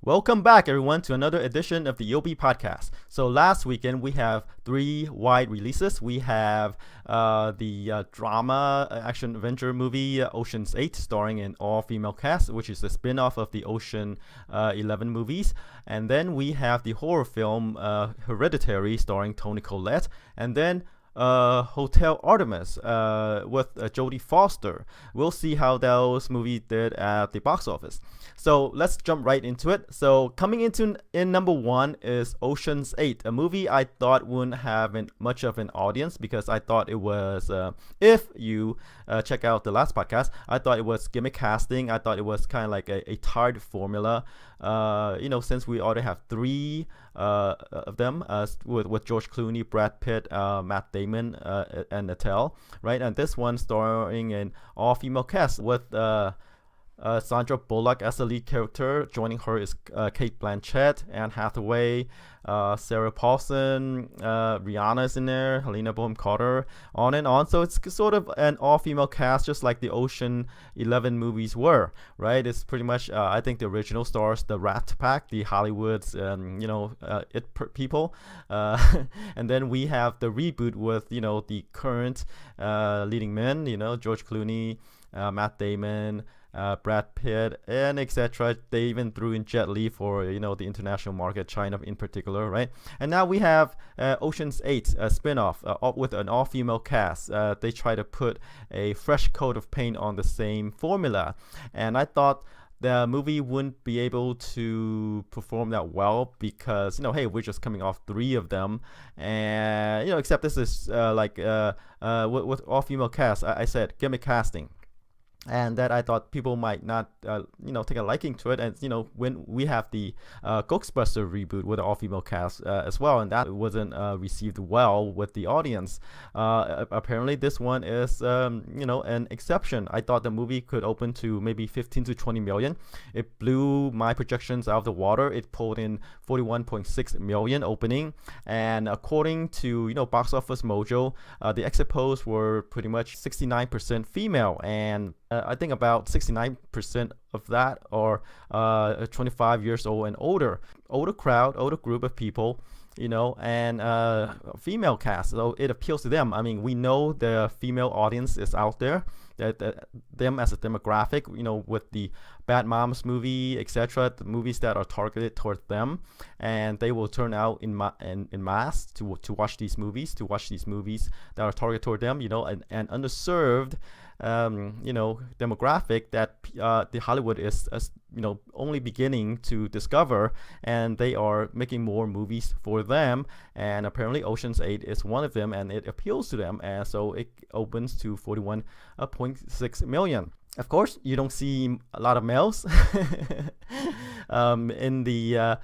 Welcome back, everyone, to another edition of the EOB Podcast. So last weekend, we have three wide releases. We have the drama action adventure movie Ocean's 8, starring an all-female cast, which is a spin-off of the Ocean 11 movies. And then we have the horror film Hereditary, starring Toni Collette. And then Hotel Artemis with Jodie Foster. We'll see how those movies did at the box office. So let's jump right into it. So coming in number one is Ocean's 8, a movie I thought wouldn't have much of an audience because I thought it was, if you check out the last podcast, I thought it was gimmick casting. I thought it was kind of like a tired formula. Since we already have three of them with George Clooney, Brad Pitt, Matt Damon, and Natal, right? And this one starring an all-female cast with Sandra Bullock as the lead character. Joining her is Kate Blanchett, Anne Hathaway, Sarah Paulson, Rihanna's in there, Helena Bonham Carter, on and on. So it's sort of an all-female cast, just like the Ocean 11 movies were, right? It's pretty much, I think, the original stars, the Rat Pack, the Hollywood's, people, and then we have the reboot with, the current leading men, George Clooney, Matt Damon, Brad Pitt, and etc. They even threw in Jet Li for the international market, China in particular, right? And now we have Ocean's 8, a spin-off with an all-female cast. They try to put a fresh coat of paint on the same formula, and I thought the movie wouldn't be able to perform that well because hey, we're just coming off three of them, and except this is with all-female cast. I said gimmick casting. And that I thought people might not, take a liking to it. And, when we have the Ghostbuster reboot with an all-female cast as well, and that wasn't received well with the audience. Apparently, this one is, an exception. I thought the movie could open to maybe 15 to 20 million. It blew my projections out of the water. It pulled in 41.6 million opening. And according to, boxofficemojo, the exit polls were pretty much 69% female. And I think about 69% of that are 25 years old and older. Older crowd, older group of people, and female cast. So it appeals to them. I mean, we know the female audience is out there. That them as a demographic, with the Bad Moms movie, etc., the movies that are targeted towards them, and they will turn out in mass to watch these movies, that are targeted toward them, and underserved, demographic that the Hollywood is only beginning to discover, and they are making more movies for them. And apparently Ocean's 8 is one of them, and it appeals to them, and so it opens to 41.6 million. Of course, you don't see a lot of males in the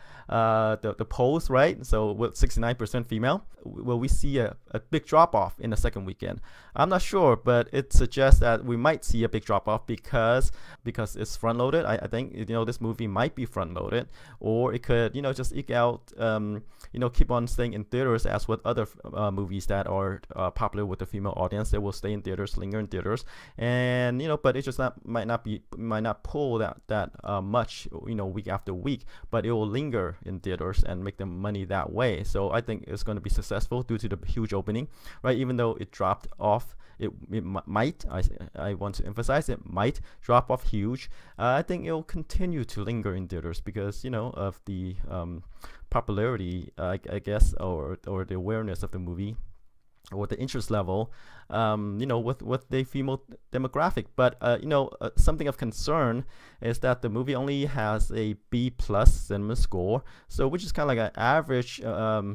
polls, right? So with 69% female, will we see a big drop-off in the second weekend? I'm not sure, but it suggests that we might see a big drop-off because it's front-loaded. I think this movie might be front-loaded, or it could just eke out, keep on staying in theaters as with other movies that are popular with the female audience. They will stay in theaters, linger in theaters, and but it just might not pull that much week after week, but it will linger in theaters and make them money that way. So I think it's going to be successful due to the huge opening, right? Even though it dropped off, it might, I want to emphasize, it might drop off huge. I think it will continue to linger in theaters because of the popularity, I guess, or the awareness of the movie, or the interest level, with the female demographic. But something of concern is that the movie only has a B+ cinema score, so which is kind of like an average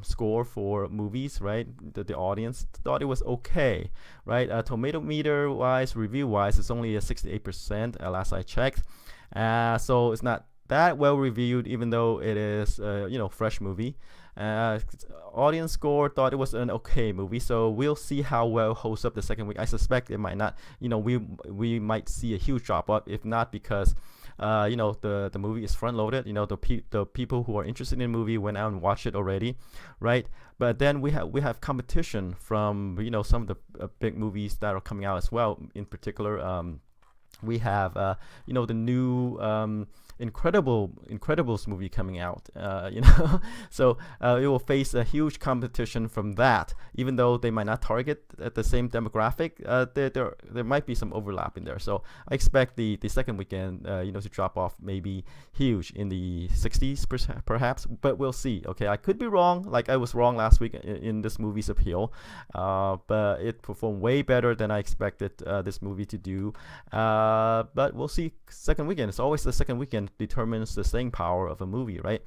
score for movies, right? The audience thought it was okay, right? Tomato meter wise, review wise, it's only a 68% last I checked. So it's not that well reviewed, even though it is fresh movie. Audience score thought it was an okay movie, so we'll see how well it holds up the second week. I suspect it might not, we might see a huge drop off, if not because the movie is front loaded. The people who are interested in the movie went out and watched it already, right? But then we have competition from some of the big movies that are coming out as well. In particular, we have the new Incredibles movie coming out, so it will face a huge competition from that. Even though they might not target the same demographic, there might be some overlap in there. So I expect the second weekend, to drop off maybe huge in the 60s perhaps, but we'll see. Okay, I could be wrong, like I was wrong last week in this movie's appeal, but it performed way better than I expected this movie to do. But we'll see. Second weekend, it's always the second weekend determines the staying power of a movie, right?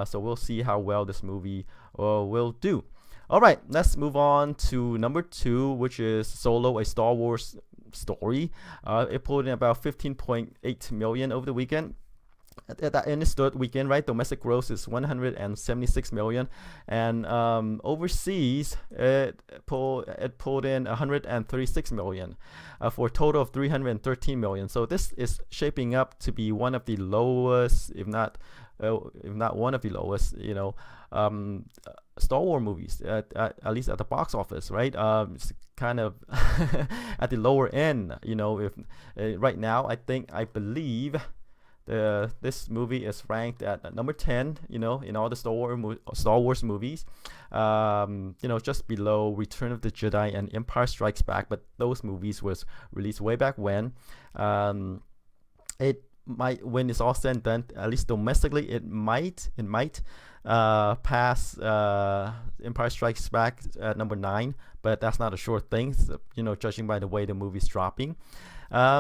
So we'll see how well this movie will do. All right, let's move on to number 2, which is Solo, a Star Wars story. It pulled in about 15.8 million over the weekend. In its third weekend, right, domestic gross is 176 million, and overseas it pulled in 136 million, for a total of 313 million. So this is shaping up to be one of the lowest, if not one of the lowest, Star Wars movies, at least at the box office, right? It's kind of at the lower end, if right now I believe this movie is ranked at number 10, in all the Star Wars movies, just below Return of the Jedi and Empire Strikes Back. But those movies was released way back when. It might, when it's all said and done, at least domestically, it might pass Empire Strikes Back at number 9, but that's not a sure thing, judging by the way the movie's dropping.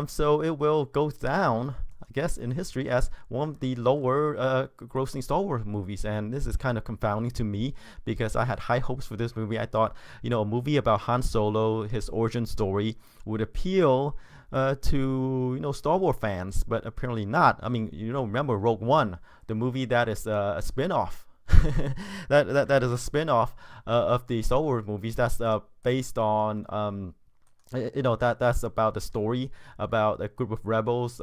So it will go down, I guess, in history as one of the lower grossing Star Wars movies. And this is kind of confounding to me because I had high hopes for this movie. I thought, a movie about Han Solo, his origin story, would appeal to Star Wars fans, but apparently not. I mean, remember Rogue One, the movie that is a spin-off. that is a spin-off of the Star Wars movies. That's based on that's about the story about a group of rebels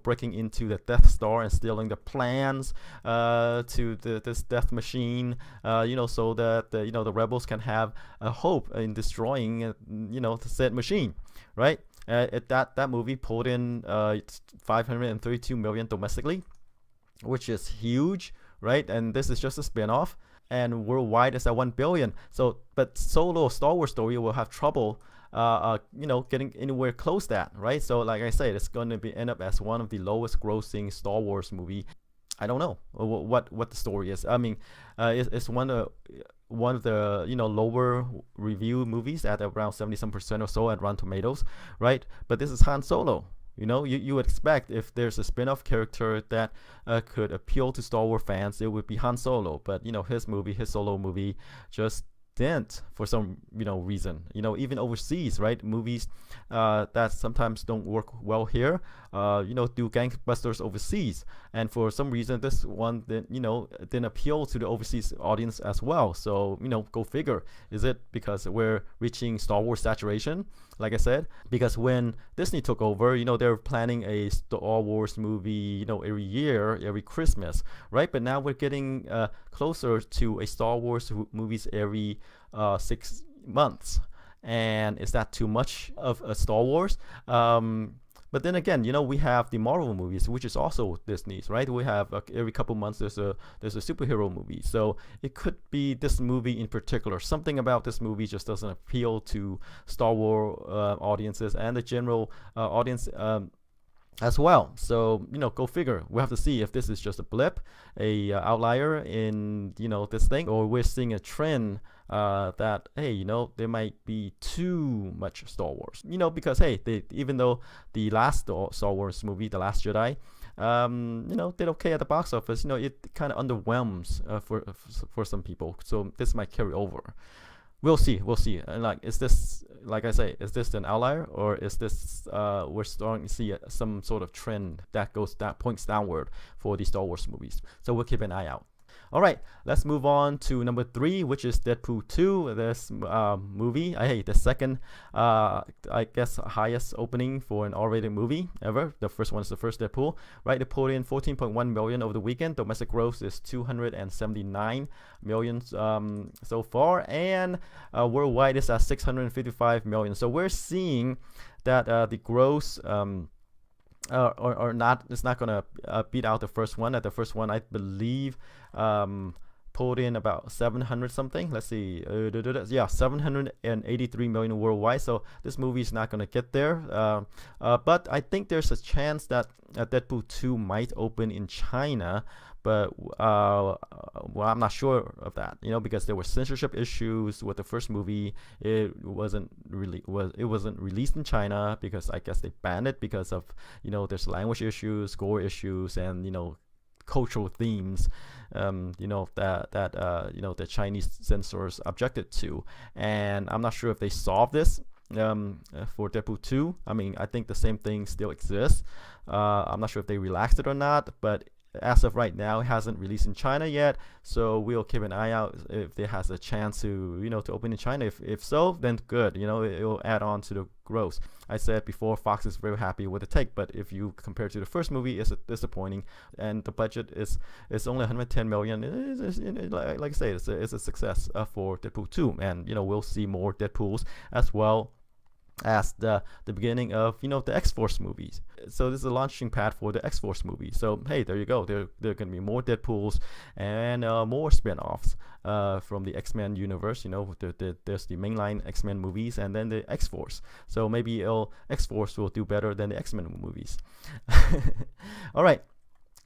breaking into the Death Star and stealing the plans to this death machine, so that the rebels can have a hope in destroying the said machine, right? That movie pulled in 532 million domestically, which is huge, right? And this is just a spin-off, and worldwide it's at 1 billion. So but Solo Star Wars story will have trouble getting anywhere close to that, right? So like I said, it's going to end up as one of the lowest grossing Star Wars movie. I don't know what the story is. I mean, it's one of the lower review movies at around 70% or so at Rotten Tomatoes, right? But this is Han Solo. You would expect if there's a spin-off character that could appeal to Star Wars fans, it would be Han Solo. But his Solo movie just didn't, for some reason. Even overseas, right, movies that sometimes don't work well here do gangbusters overseas, and for some reason this one didn't appeal to the overseas audience as well. So go figure. Is it because we're reaching Star Wars saturation, like I said? Because when Disney took over, they're planning a Star Wars movie every year, every Christmas, right? But now we're getting closer to a Star Wars movies every 6 months. And is that too much of a Star Wars? But then again, we have the Marvel movies, which is also Disney's, right? We have every couple months there's a superhero movie. So it could be this movie in particular. Something about this movie just doesn't appeal to Star Wars audiences and the general audience as well. So go figure. We have to see if this is just a blip, a outlier in this thing, or we're seeing a trend that hey, there might be too much Star Wars. Because hey, even though the last Star Wars movie, The Last Jedi, did okay at the box office, it kind of underwhelms for some people. So this might carry over. We'll see. And like, is this, like I say, is this an outlier, or is this we're starting to see some sort of trend that points downward for the Star Wars movies? So we'll keep an eye out. All right, let's move on to number 3, which is Deadpool 2. This movie, the second, I guess, highest opening for an R-rated movie ever. The first one is the first Deadpool, right? It pulled in 14.1 million over the weekend. Domestic gross is 279 million so far, and worldwide is at 655 million. So we're seeing that the gross or not. It's not gonna beat out the first one. At the first one, I believe pulled in about 700 something. Let's see, 783 million worldwide. So this movie is not gonna get there. But I think there's a chance that Deadpool 2 might open in China. But well, I'm not sure of that, because there were censorship issues with the first movie. It wasn't released in China because I guess they banned it because of there's language issues, gore issues, and cultural themes, the Chinese censors objected to. And I'm not sure if they solved this for Deadpool 2. I mean, I think the same thing still exists. I'm not sure if they relaxed it or not, but as of right now, it hasn't released in China yet, so we'll keep an eye out if it has a chance to to open in China. If so, then good. It'll add on to the growth. I said before, Fox is very happy with the take, but if you compare to the first movie, it's disappointing, and the budget is only 110 million. Like I say, it's a success for Deadpool 2, and we'll see more Deadpools as well as the beginning of the X-Force movies. So this is a launching pad for the X-Force movie. So hey, there you go. There are going to be more Deadpools and more spin-offs from the X-Men universe. There's the mainline X-Men movies and then the X-Force. So maybe X-Force will do better than the X-Men movies. All right.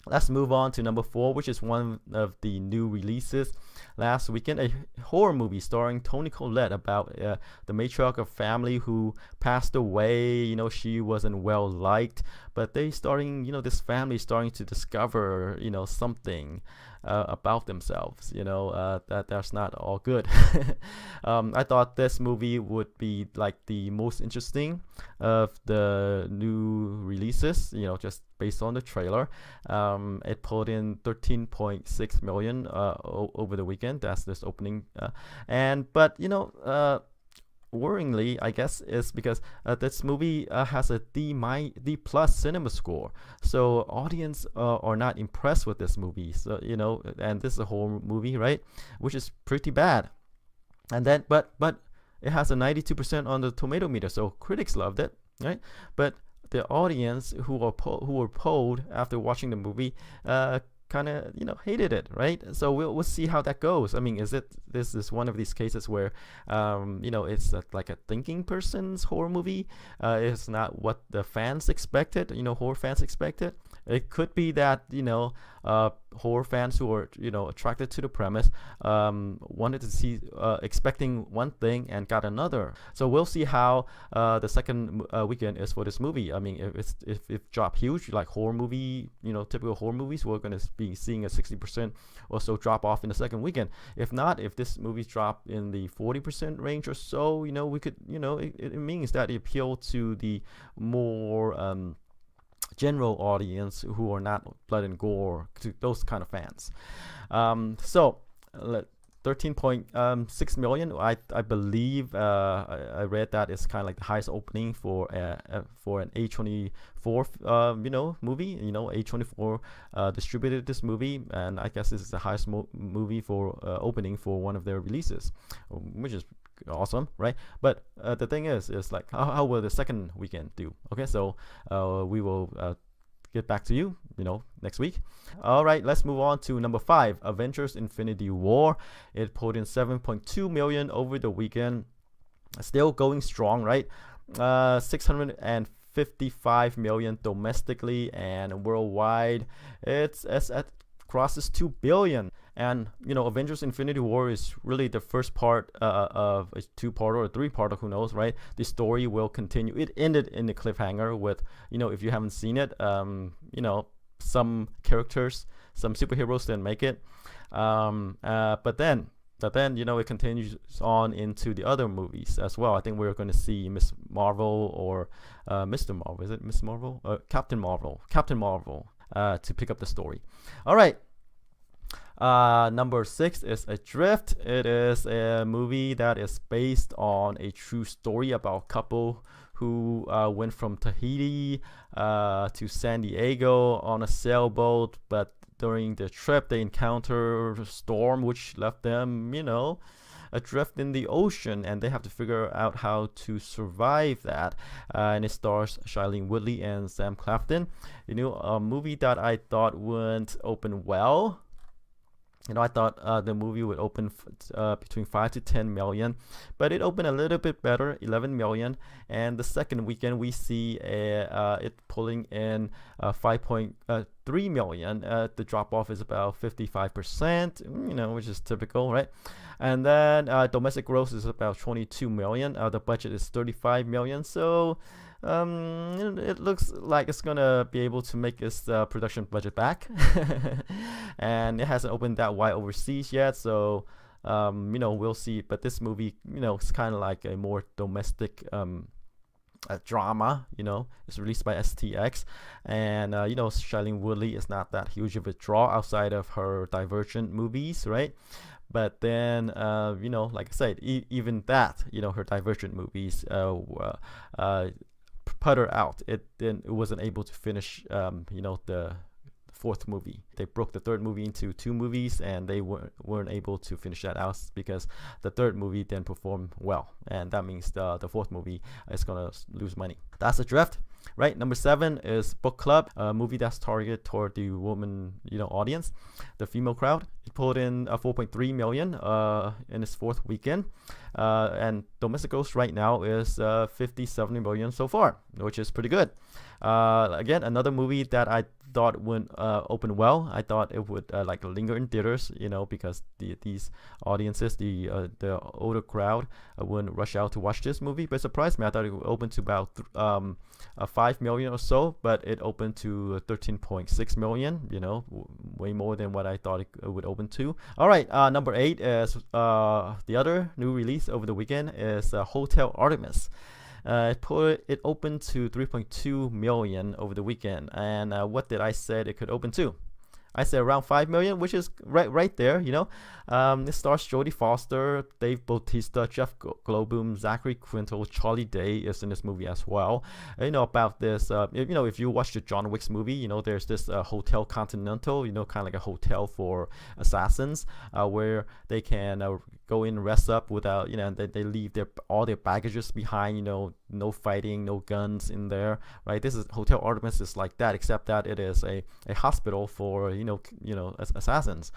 Let's move on to number 4, which is one of the new releases last weekend. A horror movie starring Toni Collette about the matriarch of family who passed away. She wasn't well liked, but this family starting to discover, something about themselves, that's not all good. I thought this movie would be like the most interesting of the new releases, just based on the trailer. It pulled in 13.6 million over the weekend. That's this opening. But worryingly, I guess, is because this movie has a D+ cinema score, so audience are not impressed with this movie. So and this is a horror movie, right? Which is pretty bad. And then, but it has a 92% on the tomato meter, so critics loved it, right? But the audience who were polled after watching the movie kind of hated it, right? So we'll see how that goes. I mean, this is one of these cases where it's like a thinking person's horror movie. It's not what the fans expected, horror fans expected. It could be that horror fans who are attracted to the premise wanted to see expecting one thing and got another. So we'll see how the second weekend is for this movie. I mean, if it drop huge like horror movie, typical horror movies, we're going to be seeing a 60% or so drop off in the second weekend. If not, if this movie drop in the 40% range or so, we could it means that it appealed to the more general audience who are not blood and gore, to those kind of fans. So 13.6 million, I believe I read that it's kind of like the highest opening for an A24 movie. A24 distributed this movie, and I guess this is the highest movie for opening for one of their releases, which is awesome, right? But the thing is like how will the second weekend do? Okay, so we will get back to you next week. All right, let's move on to number 5, Avengers Infinity War. It pulled in 7.2 million over the weekend, still going strong, right? 655 million domestically, and worldwide it's crosses 2 billion. And Avengers Infinity War is really the first part of a 2-part or a 3-part, who knows, right? The story will continue. It ended in the cliffhanger with, if you haven't seen it, some characters, some superheroes didn't make it. But then it continues on into the other movies as well. I think we're going to see Miss Marvel or Mr. Marvel. Is it Miss Marvel? Captain Marvel to pick up the story. All right. Number 6 is Adrift. It is a movie that is based on a true story about a couple who went from Tahiti to San Diego on a sailboat, but during the trip they encountered a storm which left them adrift in the ocean, and they have to figure out how to survive that. And it stars Shailene Woodley and Sam Claflin. A movie that I thought wouldn't open well. I thought the movie would open between 5 to 10 million, but it opened a little bit better, 11 million. And the second weekend, we see it pulling in 5.3 million. The drop off is about 55%, which is typical, right? And then domestic gross is about 22 million. The budget is 35 million. So it looks like it's gonna be able to make its production budget back. And it hasn't opened that wide overseas yet, so we'll see. But this movie, it's kind of like a more domestic drama. It's released by STX, and Shailene Woodley is not that huge of a draw outside of her Divergent movies, right? But then, like I said, even that, her Divergent movies putter out. It wasn't able to finish the fourth movie. They broke the third movie into two movies, and they weren't able to finish that out because the third movie didn't perform well, and that means the fourth movie is gonna lose money. That's Adrift. Right, number 7 is Book Club, a movie that's targeted toward the woman, audience, the female crowd. It pulled in 4.3 million in its fourth weekend, and domestic gross right now is 50-70 million so far, which is pretty good. Again, another movie that I thought would open well. I thought it would linger in theaters, because these audiences, the older crowd, wouldn't rush out to watch this movie. But it surprised me. I thought it would open to about 5 million or so, but it opened to 13.6 million. Way more than what I thought it would open to. All right, number 8 is the other new release over the weekend is Hotel Artemis. It opened to 3.2 million over the weekend, and what did I say it could open to? I said around 5 million, which is right there. It stars Jodie Foster, Dave Bautista, Jeff Goldblum, Zachary Quinto, Charlie Day is in this movie as well. About this, if you watch the John Wick's movie, there's this Hotel Continental, kind of like a hotel for assassins, where they can go in, rest up without, and they leave all their baggages behind. No fighting, no guns in there, right? This is Hotel Artemis is like that, except that it is a hospital for assassins.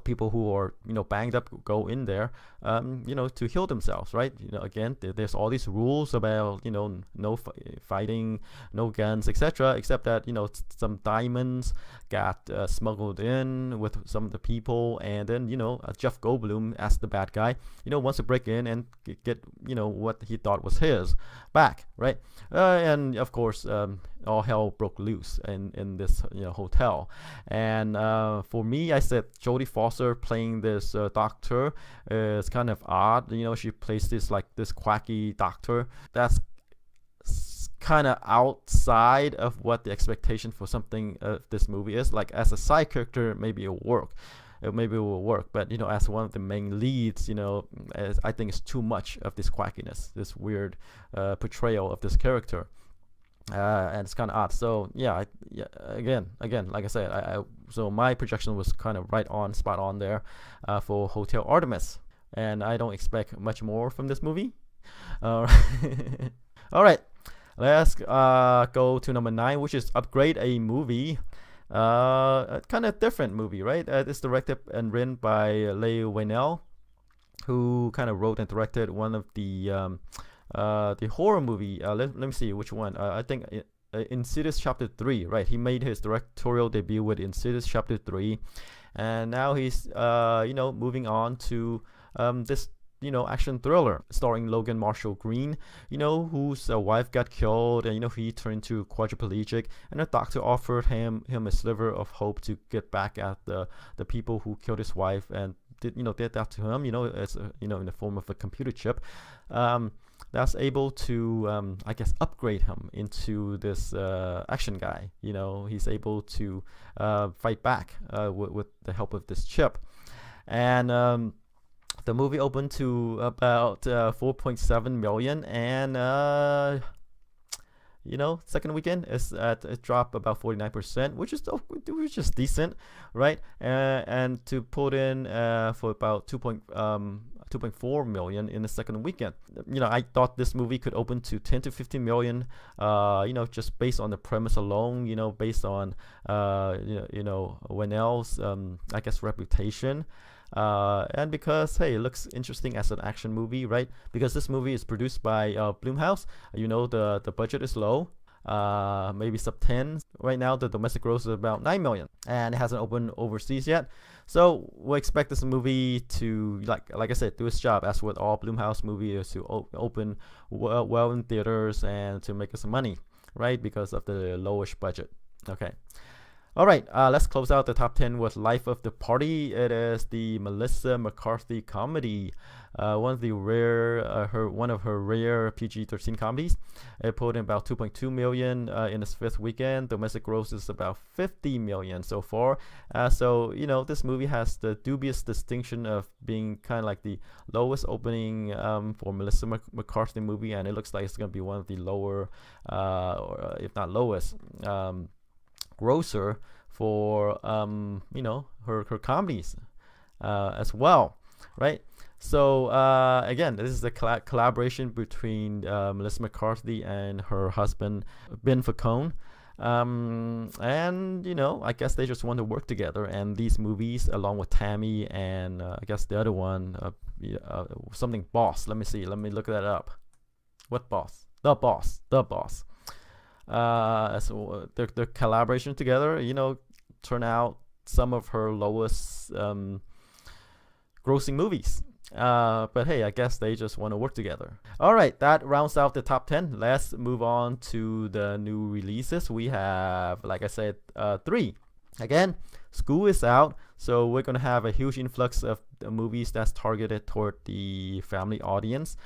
People who are banged up go in there to heal themselves, right? Again, there's all these rules about no fighting, no guns, etc., except that some diamonds got smuggled in with some of the people, and then Jeff Goldblum as the bad guy wants to break in and get what he thought was his back, right? And of course all hell broke loose in this hotel. And for me, I said Jodie Foster playing this doctor is kind of odd. She plays this quacky doctor that's kind of outside of what the expectation for something of this movie is. Like, as a side character, maybe it'll work. Maybe it will work, but as one of the main leads, I think it's too much of this quackiness, this weird portrayal of this character. And it's kind of odd. So again, like I said, so my projection was kind of spot on there for Hotel Artemis, and I don't expect much more from this movie. All right, let's go to number 9, which is Upgrade, a movie. A kind of different movie, right? It's directed and written by Leigh Whannell, who kind of wrote and directed one of the horror movie. Let me see which one. I think Insidious Chapter 3, right? He made his directorial debut with Insidious Chapter 3, and now he's moving on to this action thriller starring Logan Marshall Green, whose wife got killed, and he turned to quadriplegic, and a doctor offered him a sliver of hope to get back at the people who killed his wife and did that to him, as in the form of a computer chip. That's able to, I guess, upgrade him into this action guy. He's able to fight back with the help of this chip. And the movie opened to about 4.7 million, and second weekend is at it dropped about 49%, which is decent, right? And to put in for about 2.4 million in the second weekend. I thought this movie could open to 10 to 15 million, just based on the premise alone, based on Whannell's I guess reputation. And because it looks interesting as an action movie, right? Because this movie is produced by Blumhouse. The budget is low, maybe sub 10. Right now the domestic gross is about 9 million, and it hasn't opened overseas yet. So we expect this movie to, like I said, do its job as with all Blumhouse movies, to open well in theaters and to make us some money, right? Because of the lowish budget. Okay. All right, let's close out the top 10 with Life of the Party. It is the Melissa McCarthy comedy, one of her rare PG-13 comedies. It pulled in about 2.2 million in its fifth weekend. Domestic gross is about 50 million so far. So this movie has the dubious distinction of being kind of like the lowest opening for Melissa McCarthy movie, and it looks like it's going to be one of the lower, or if not lowest, grosser for her comedies as well, right? So again, this is a collaboration between Melissa McCarthy and her husband Ben Falcone, and I guess they just want to work together. And these movies, along with Tammy and I guess the other one, something Boss. Let me look that up. What Boss? The Boss. So their collaboration together, turn out some of her lowest grossing movies. But hey, I guess they just want to work together. All right, that rounds out the top 10. Let's move on to the new releases. We have, like I said, 3. Again, school is out, so we're going to have a huge influx of movies that's targeted toward the family audience.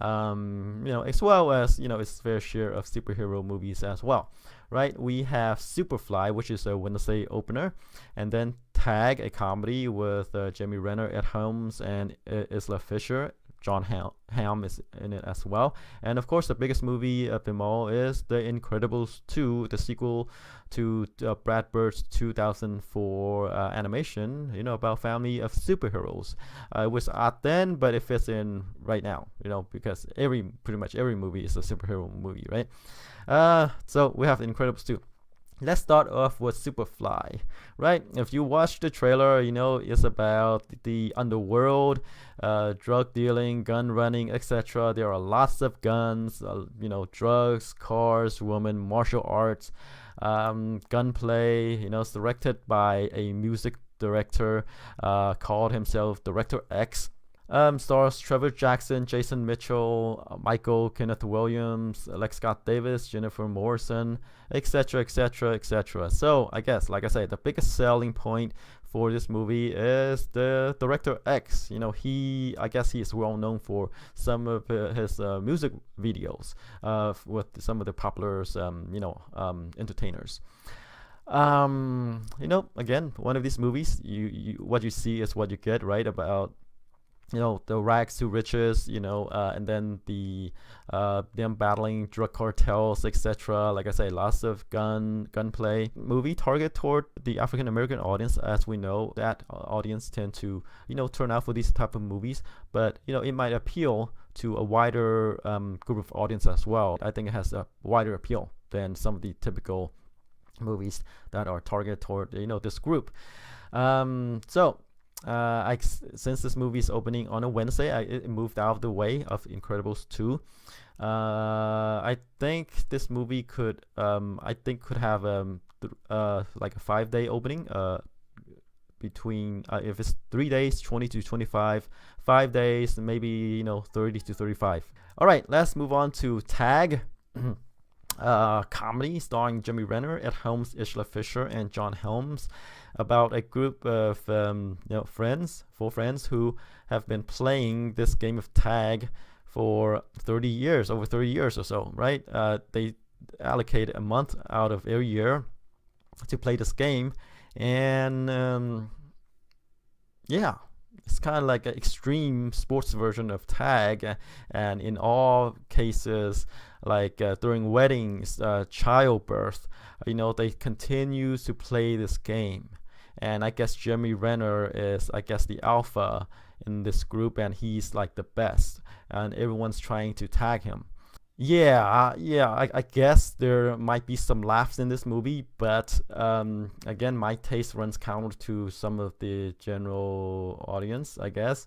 As well as its fair share of superhero movies as well, right? We have Superfly, which is a Wednesday opener, and then Tag, a comedy with Jeremy Renner, Ed Helms, and Isla Fisher. John Hamm is in it as well. And of course, the biggest movie of them all is The Incredibles 2, the sequel to Brad Bird's 2004 animation, about family of superheroes. It was odd then, but it fits in right now, because pretty much every movie is a superhero movie, right? So we have The Incredibles 2. Let's start off with Superfly, right? If you watch the trailer, it's about the underworld, drug dealing, gun running, etc. There are lots of guns, drugs, cars, women, martial arts, gunplay. It's directed by a music director called himself Director X. Stars Trevor Jackson, Jason Mitchell, Michael Kenneth Williams, Alex Scott Davis, Jennifer Morrison, etc., etc., etc. So I guess, like I said, the biggest selling point for this movie is the Director X. He is well known for some of his music videos with some of the popular, entertainers. Again, one of these movies, you what you see is what you get, right? About the rags to riches, and then the them battling drug cartels, etc. Like I say, lots of gunplay. Movie target toward the African American audience, as we know that audience tend to turn out for these type of movies. But it might appeal to a wider group of audience as well. I think it has a wider appeal than some of the typical movies that are targeted toward this group. Since this movie is opening on a Wednesday, it moved out of the way of Incredibles 2. I think this movie could have like a 5-day opening. Between if it's 3 days, 20 to 25, 5 days, maybe 30 to 35. All right, let's move on to Tag. Comedy starring Jeremy Renner, Ed Helms, Isla Fisher, and John Helms, about a group of four friends who have been playing this game of tag for over 30 years or so, right? They allocate a month out of every year to play this game, and it's kind of like an extreme sports version of tag, and in all cases, like during weddings, childbirth. They continue to play this game. And I guess Jeremy Renner is, I guess, the alpha in this group, and he's like the best, and everyone's trying to tag him. I guess there might be some laughs in this movie, but again, my taste runs counter to some of the general audience, I guess.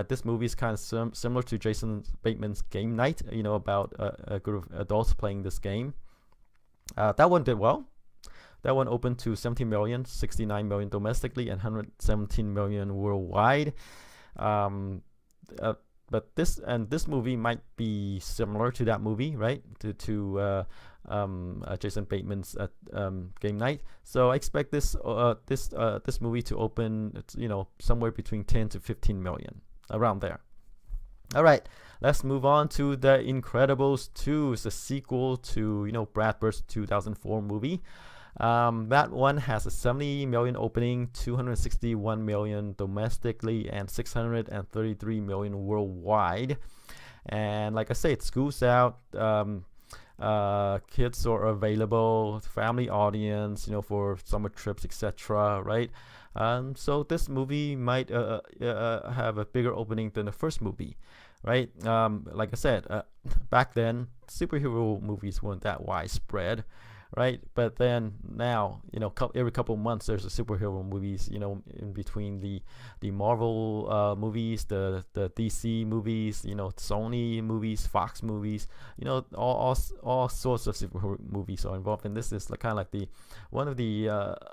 This movie is kind of similar to Jason Bateman's Game Night, about a group of adults playing this game. That one did well. That one opened to 17 million, 69 million domestically, and 117 million worldwide. But this movie might be similar to that movie, right? To Jason Bateman's Game Night. So I expect this movie to open, somewhere between 10 to 15 million, around there. All right, let's move on to The Incredibles 2. It's a sequel to Brad Bird's 2004 movie. That one has a 70 million opening, 261 million domestically, and 633 million worldwide. And like I say, it schools out. Kids are available, family audience, for summer trips, etc. Right? So this movie might have a bigger opening than the first movie, right? Like I said, back then superhero movies weren't that widespread, right? But then now, every couple of months there's a superhero movies, in between the Marvel movies, the DC movies, Sony movies, Fox movies, all sorts of superhero movies are involved. And this is kind of like one of the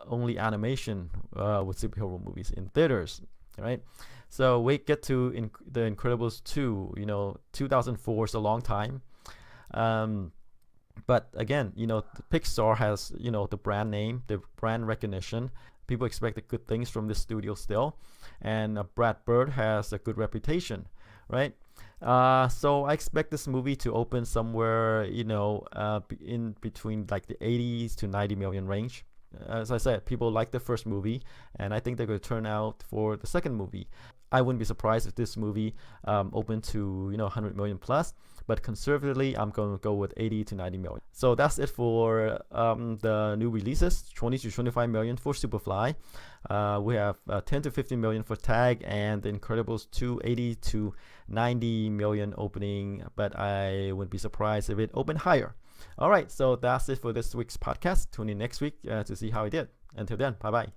only animation with superhero movies in theaters, right? So we get to The Incredibles 2. 2004 is a long time. But again, Pixar has, the brand name, the brand recognition. People expect good things from this studio still. And Brad Bird has a good reputation, right? So I expect this movie to open somewhere, in between like the 80 to 90 million range. As I said, people like the first movie, and I think they're going to turn out for the second movie. I wouldn't be surprised if this movie opened to 100 million plus, but conservatively, I'm going to go with 80 to 90 million. So that's it for the new releases. 20 to 25 million for Superfly. We have 10 to 15 million for Tag, and The Incredibles 2, 80 to 90 million opening, but I wouldn't be surprised if it opened higher. All right, so that's it for this week's podcast. Tune in next week to see how it did. Until then, bye-bye.